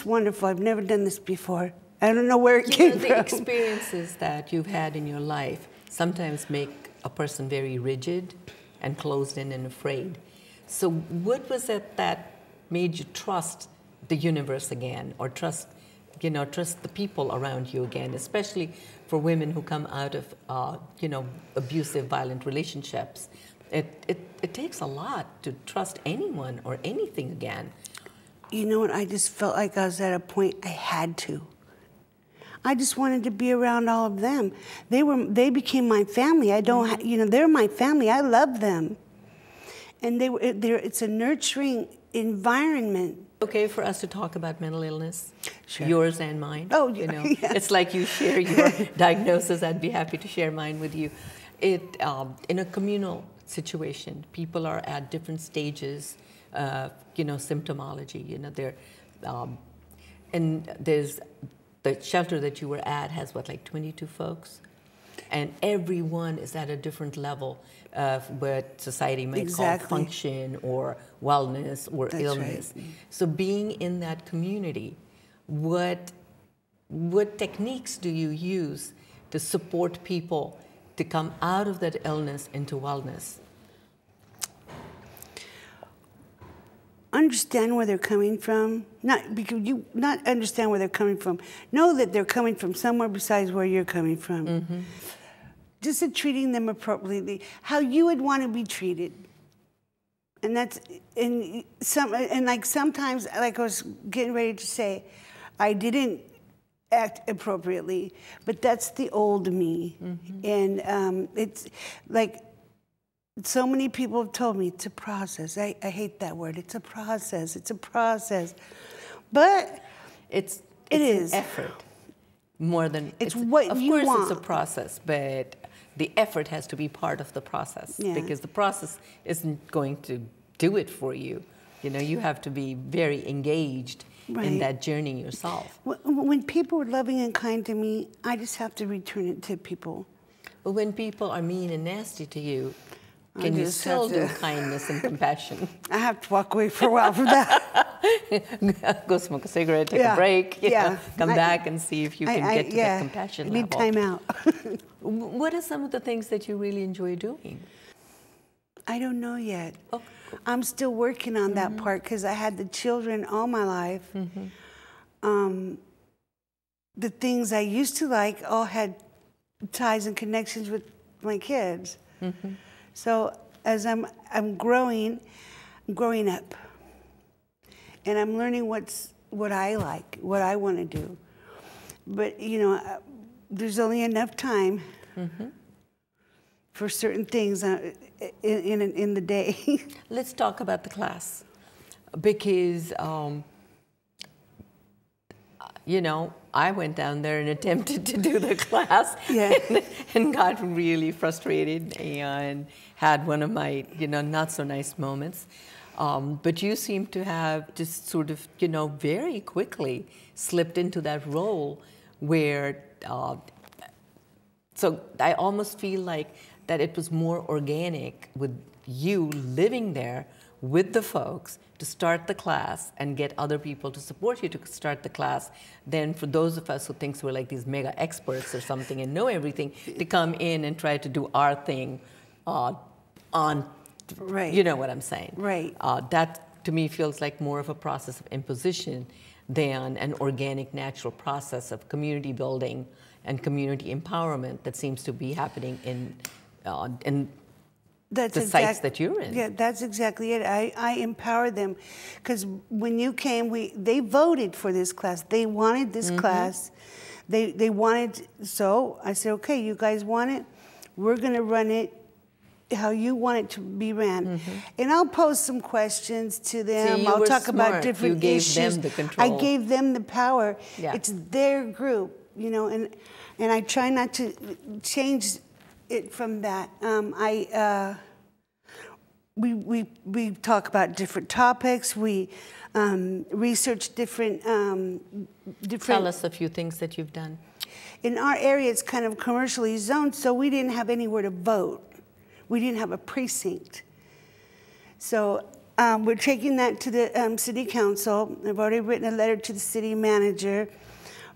[SPEAKER 7] wonderful. I've never done this before. I don't know where it came from.
[SPEAKER 1] The experiences that you've had in your life sometimes make a person very rigid and closed in and afraid. So what was it that made you trust the universe again, or trust the people around you again, especially for women who come out of, abusive, violent relationships? It takes a lot to trust anyone or anything again.
[SPEAKER 7] You know what? I just felt like I was at a point I had to. I just wanted to be around all of them. They became my family. They're my family. I love them. And it's a nurturing environment.
[SPEAKER 1] Okay for us to talk about mental illness?
[SPEAKER 7] Sure.
[SPEAKER 1] Yours and mine?
[SPEAKER 7] Oh, yeah.
[SPEAKER 1] It's like you share your diagnosis. I'd be happy to share mine with you. In a communal situation, people are at different stages of, symptomology. And there's the shelter that you were at has 22 folks? And everyone is at a different level of what society might call function or wellness or illness. Right. So being in that community, what techniques do you use to support people to come out of that illness into wellness?
[SPEAKER 7] Understand where they're coming from. Not understand where they're coming from. Know that they're coming from somewhere besides where you're coming from. Mm-hmm. Just treating them appropriately, how you would want to be treated. And sometimes, like I was getting ready to say, I didn't act appropriately, but that's the old me. Mm-hmm. And it's like, so many people have told me it's a process. I hate that word. It's a process. It's a process. But it is
[SPEAKER 1] an effort more than
[SPEAKER 7] it's what you want.
[SPEAKER 1] Of course, it's a process, but the effort has to be part of the process, because the process isn't going to do it for you. You have to be very engaged in that journey yourself.
[SPEAKER 7] When people are loving and kind to me, I just have to return it to people.
[SPEAKER 1] But when people are mean and nasty to you, can you still do kindness and compassion?
[SPEAKER 7] I have to walk away for a while from that.
[SPEAKER 1] Go smoke a cigarette, take a break, come back and see if you can get to that compassion level.
[SPEAKER 7] Need time out.
[SPEAKER 1] What are some of the things that you really enjoy doing?
[SPEAKER 7] I don't know yet. Oh. I'm still working on that part because I had the children all my life. Mm-hmm. the things I used to like all had ties and connections with my kids. Mm-hmm. So as I'm growing up, and I'm learning what I like, what I want to do. But you know, there's only enough time for certain things in the day.
[SPEAKER 1] Let's talk about the class, because you know, I went down there and attempted to do the class, and got really frustrated and had one of my, you know, not so nice moments. But you seem to have just sort of, you know, very quickly slipped into that role where, so I almost feel like that it was more organic with you living there with the folks to start the class and get other people to support you to start the class, than for those of us who think we're like these mega experts or something and know everything, to come in and try to do our thing on,
[SPEAKER 7] right.
[SPEAKER 1] You know what I'm saying?
[SPEAKER 7] Right.
[SPEAKER 1] That to me feels like more of a process of imposition than an organic, natural process of community building and community empowerment that seems to be happening in the sites that you're in.
[SPEAKER 7] Yeah, that's exactly it. I empower them, because when you came, they voted for this class. They wanted this class. They wanted, so I said, okay, you guys want it? We're going to run it how you want it to be ran. And I'll pose some questions to them.
[SPEAKER 1] See,
[SPEAKER 7] I'll talk about different
[SPEAKER 1] you gave
[SPEAKER 7] issues.
[SPEAKER 1] them the control.
[SPEAKER 7] I gave them the power.
[SPEAKER 1] Yeah.
[SPEAKER 7] It's their group, you know, and I try not to change it from that. We talk about different topics. We research different.
[SPEAKER 1] Tell us a few things that you've done.
[SPEAKER 7] In our area, it's kind of commercially zoned, so we didn't have anywhere to vote. We didn't have a precinct. So we're taking that to the city council. I've already written a letter to the city manager,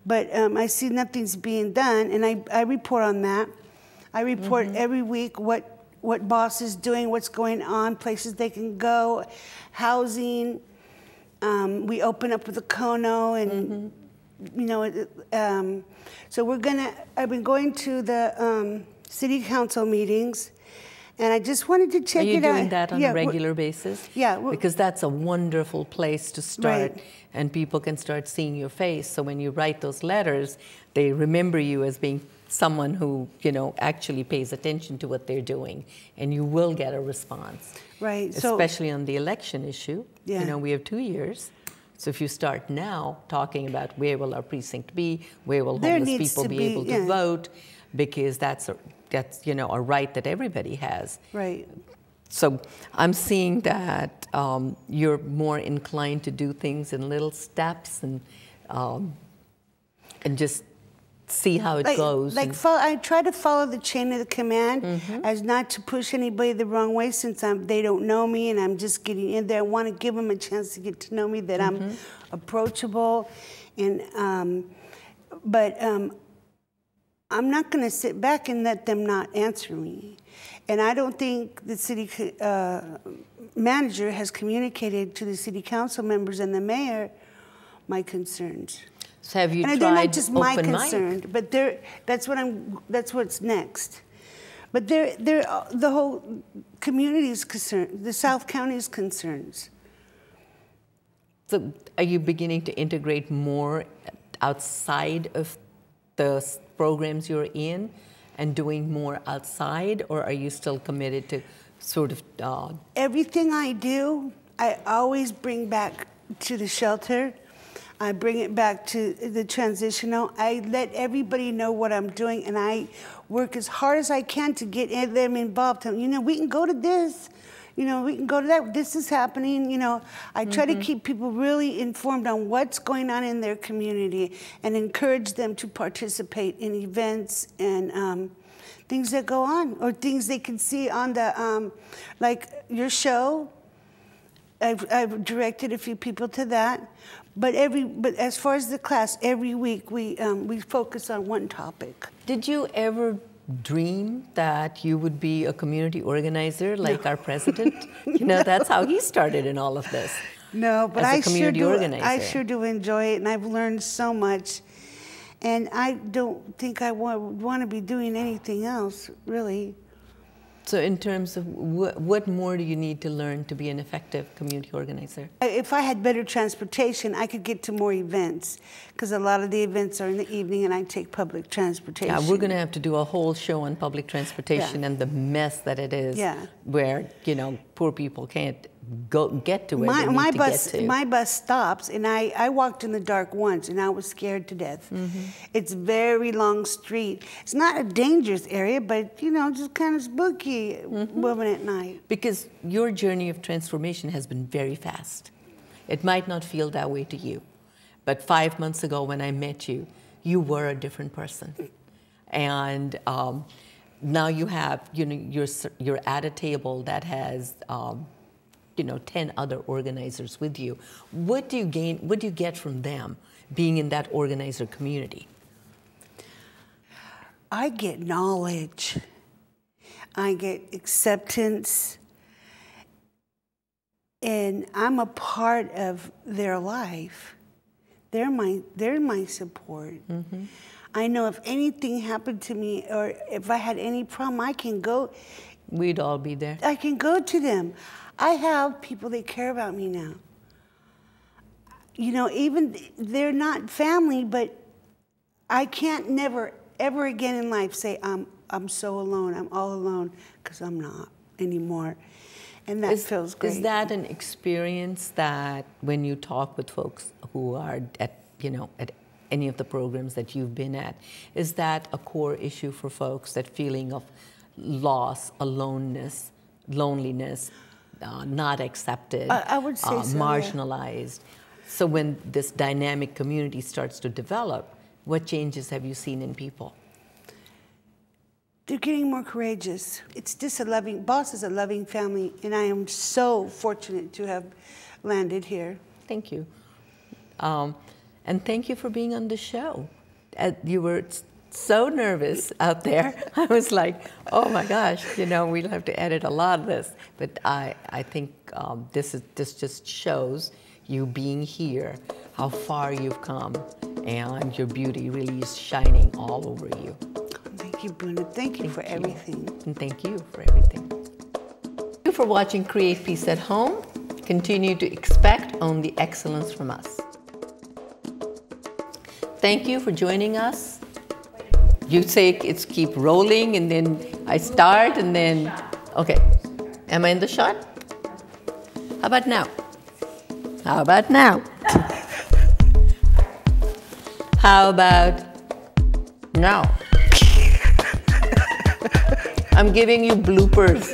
[SPEAKER 7] but I see nothing's being done, and I report on that. I report every week what BOSS is doing, what's going on, places they can go, housing. We open up with a Kono, and you know, so I've been going to the city council meetings, and I just wanted to check it out.
[SPEAKER 1] Are you doing that on a regular basis?
[SPEAKER 7] Yeah.
[SPEAKER 1] Because that's a wonderful place to start,
[SPEAKER 7] Right.
[SPEAKER 1] and people can start seeing your face. So when you write those letters, they remember you as being someone who, you know, actually pays attention to what they're doing, and you will get a response.
[SPEAKER 7] Right.
[SPEAKER 1] Especially on the election issue.
[SPEAKER 7] Yeah.
[SPEAKER 1] You know, we have 2 years. So if you start now talking about where will our precinct be, where will homeless people be able to vote, because that's you know, a right that everybody has.
[SPEAKER 7] Right.
[SPEAKER 1] So I'm seeing that you're more inclined to do things in little steps and just see how it goes.
[SPEAKER 7] I try to follow the chain of the command as not to push anybody the wrong way, since they don't know me and I'm just getting in there. I want to give them a chance to get to know me, that I'm approachable, and but I'm not going to sit back and let them not answer me. And I don't think the city manager has communicated to the city council members and the mayor my concerns.
[SPEAKER 1] So have you
[SPEAKER 7] and
[SPEAKER 1] tried
[SPEAKER 7] they're not just my
[SPEAKER 1] open
[SPEAKER 7] concern,
[SPEAKER 1] mic?
[SPEAKER 7] but that's what's next. But the whole community's concerned, the South County's concerns.
[SPEAKER 1] So are you beginning to integrate more outside of the programs you're in and doing more outside, or are you still committed to sort of...
[SPEAKER 7] Everything I do, I always bring back to the shelter. I bring it back to the transitional. I let everybody know what I'm doing, and I work as hard as I can to get them involved. You know, we can go to this. You know, we can go to that. This is happening. You know, I try to keep people really informed on what's going on in their community and encourage them to participate in events and things that go on, or things they can see on the, like your show. I've directed a few people to that. But as far as the class, every week we focus on one topic.
[SPEAKER 1] Did you ever dream that you would be a community organizer like our president? You know, that's how he started in all of this.
[SPEAKER 7] No, but
[SPEAKER 1] as a community organizer.
[SPEAKER 7] I sure do enjoy it, and I've learned so much. And I don't think I want to be doing anything else, really.
[SPEAKER 1] So in terms of what more do you need to learn to be an effective community organizer?
[SPEAKER 7] If I had better transportation, I could get to more events, because a lot of the events are in the evening and I take public transportation.
[SPEAKER 1] Yeah, we're going to have to do a whole show on public transportation and the mess that it is, where, you know, poor people can't get to where they need to get to.
[SPEAKER 7] My bus stops, and I walked in the dark once, and I was scared to death. It's a very long street. It's not a dangerous area, but, you know, just kind of spooky moving at night.
[SPEAKER 1] Because your journey of transformation has been very fast. It might not feel that way to you, but 5 months ago when I met you, you were a different person. And now you have, you know, you're at a table that has, you know, 10 other organizers with you. What do you gain, what do you get from them being in that organizer community?
[SPEAKER 7] I get knowledge. I get acceptance. And I'm a part of their life. They're my support. I know if anything happened to me or if I had any problem, I can go.
[SPEAKER 1] We'd all be there.
[SPEAKER 7] I can go to them. I have people that care about me now. You know, even they're not family, but I can't never, ever again in life say I'm so alone, I'm all alone, because I'm not anymore. And that feels great.
[SPEAKER 1] Is that an experience that when you talk with folks who are at, you know, at any of the programs that you've been at, is that a core issue for folks, that feeling of loss, aloneness, loneliness, not accepted,
[SPEAKER 7] I would say so,
[SPEAKER 1] marginalized? So when this dynamic community starts to develop, what changes have you seen in people?
[SPEAKER 7] They're getting more courageous. It's just a loving, BOSS is a loving family, and I am so fortunate to have landed here.
[SPEAKER 1] Thank you. And thank you for being on the show. You were so nervous out there. I was like, oh my gosh, you know, we'll have to edit a lot of this. But I think this just shows you being here, how far you've come, and your beauty really is shining all over you.
[SPEAKER 7] Thank you, Boona. Thank you for everything.
[SPEAKER 1] And thank you for everything. Thank you for watching Create Peace at Home. Continue to expect only excellence from us. Thank you for joining us. You say it's keep rolling, and then I start, and then, okay. Am I in the shot? How about now? How about now? How about now? I'm giving you bloopers.